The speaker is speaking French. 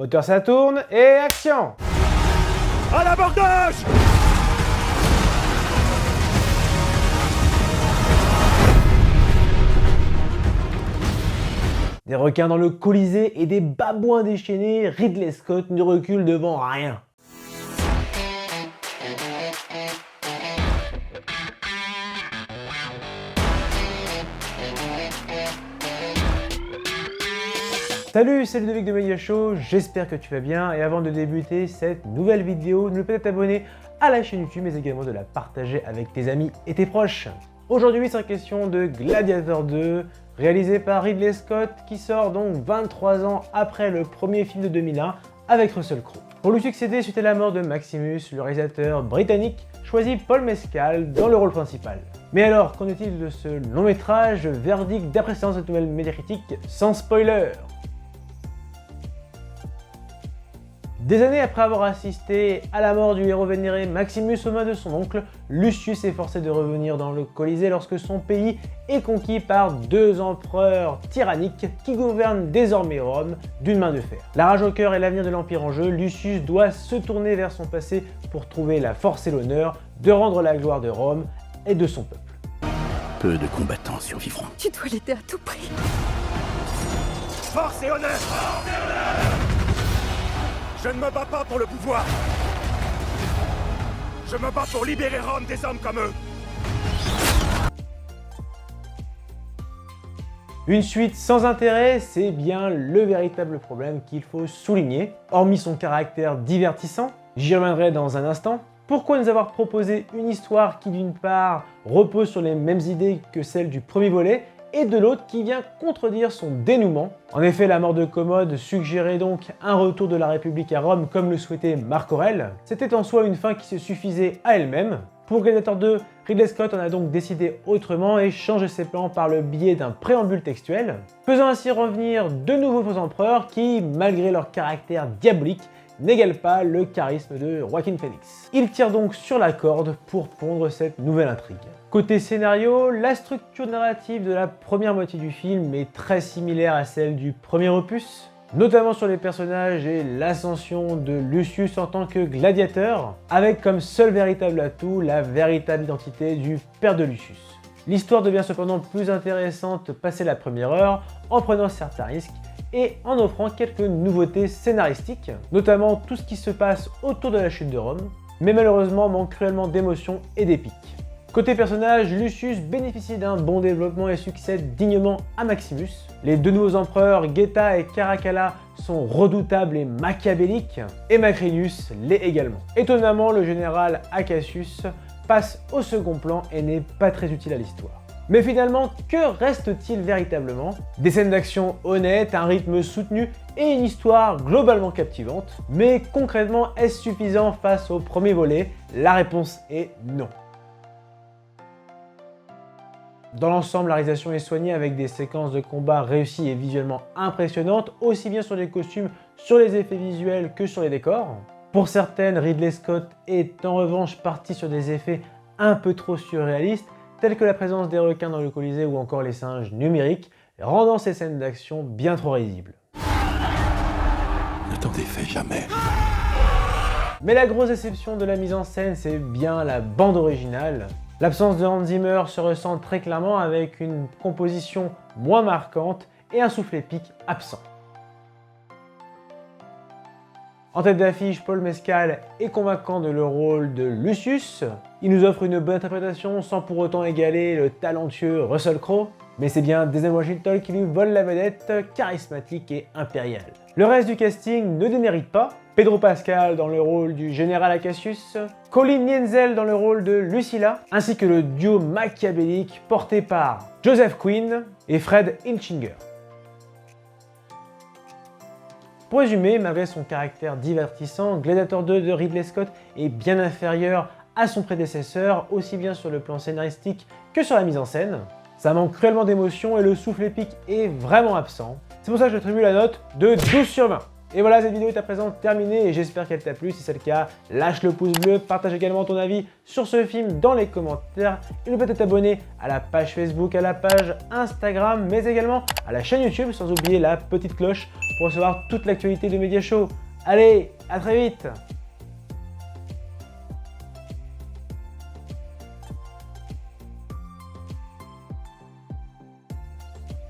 Moteur ça tourne et action! À l'abordage! Des requins dans le Colisée et des babouins déchaînés, Ridley Scott ne recule devant rien. Salut, c'est Ludovic de Media Show, j'espère que tu vas bien et avant de débuter cette nouvelle vidéo, n'oublie pas de t'abonner à la chaîne YouTube mais également de la partager avec tes amis et tes proches. Aujourd'hui, c'est une question de Gladiator 2, réalisé par Ridley Scott qui sort donc 23 ans après le premier film de 2001 avec Russell Crowe. Pour lui succéder suite à la mort de Maximus, le réalisateur britannique choisit Paul Mescal dans le rôle principal. Mais alors, qu'en est-il de ce long métrage? Verdict d'appréciation de cette nouvelle médiacritique sans spoiler. Des années après avoir assisté à la mort du héros vénéré Maximus aux mains de son oncle, Lucius est forcé de revenir dans le Colisée lorsque son pays est conquis par deux empereurs tyranniques qui gouvernent désormais Rome d'une main de fer. La rage au cœur et l'avenir de l'Empire en jeu, Lucius doit se tourner vers son passé pour trouver la force et l'honneur de rendre la gloire de Rome et de son peuple. Peu de combattants survivront. Tu dois l'aider à tout prix. Force et honneur! Je ne me bats pas pour le pouvoir. Je me bats pour libérer Rome des hommes comme eux. Une suite sans intérêt, c'est bien le véritable problème qu'il faut souligner. Hormis son caractère divertissant, j'y reviendrai dans un instant, pourquoi nous avoir proposé une histoire qui d'une part repose sur les mêmes idées que celle du premier volet, et de l'autre qui vient contredire son dénouement. En effet, la mort de Commode suggérait donc un retour de la République à Rome comme le souhaitait Marc Aurèle. C'était en soi une fin qui se suffisait à elle-même. Pour Gladiator 2, Ridley Scott en a donc décidé autrement et change ses plans par le biais d'un préambule textuel, faisant ainsi revenir de nouveaux faux empereurs qui, malgré leur caractère diabolique, n'égale pas le charisme de Joaquin Phoenix. Il tire donc sur la corde pour pondre cette nouvelle intrigue. Côté scénario, la structure narrative de la première moitié du film est très similaire à celle du premier opus, notamment sur les personnages et l'ascension de Lucius en tant que gladiateur, avec comme seul véritable atout la véritable identité du père de Lucius. L'histoire devient cependant plus intéressante passé la première heure, en prenant certains risques et en offrant quelques nouveautés scénaristiques, notamment tout ce qui se passe autour de la chute de Rome, mais malheureusement manque cruellement d'émotion et d'épique. Côté personnage, Lucius bénéficie d'un bon développement et succède dignement à Maximus. Les deux nouveaux empereurs, Geta et Caracalla, sont redoutables et machiavéliques, et Macrinus l'est également. Étonnamment, le général Acacius passe au second plan et n'est pas très utile à l'histoire. Mais finalement, que reste-t-il véritablement? Des scènes d'action honnêtes, un rythme soutenu et une histoire globalement captivante. Mais concrètement, est-ce suffisant face au premier volet? La réponse est non. Dans l'ensemble, la réalisation est soignée avec des séquences de combat réussies et visuellement impressionnantes, aussi bien sur les costumes, sur les effets visuels que sur les décors. Pour certaines, Ridley Scott est en revanche parti sur des effets un peu trop surréalistes, tels que la présence des requins dans le Colisée ou encore les singes numériques, rendant ces scènes d'action bien trop risibles. Ne t'en défais jamais. Mais la grosse déception de la mise en scène, c'est bien la bande originale. L'absence de Hans Zimmer se ressent très clairement avec une composition moins marquante et un souffle épique absent. En tête d'affiche, Paul Mescal est convaincant de le rôle de Lucius. Il nous offre une bonne interprétation sans pour autant égaler le talentueux Russell Crowe. Mais c'est bien Denzel Washington qui lui vole la vedette, charismatique et impériale. Le reste du casting ne démérite pas. Pedro Pascal dans le rôle du général Acacius, Colin Nienzel dans le rôle de Lucilla, ainsi que le duo machiavélique porté par Joseph Quinn et Fred Hilchinger. Pour résumer, malgré son caractère divertissant, Gladiator 2 de Ridley Scott est bien inférieur à son prédécesseur, aussi bien sur le plan scénaristique que sur la mise en scène. Ça manque cruellement d'émotion et le souffle épique est vraiment absent. C'est pour ça que je attribue la note de 12 sur 20. Et voilà, cette vidéo est à présent terminée et j'espère qu'elle t'a plu. Si c'est le cas, lâche le pouce bleu, partage également ton avis sur ce film dans les commentaires. Et n'oublie pas de t'abonner à la page Facebook, à la page Instagram, mais également à la chaîne YouTube, sans oublier la petite cloche pour recevoir toute l'actualité de Media Show. Allez, à très vite!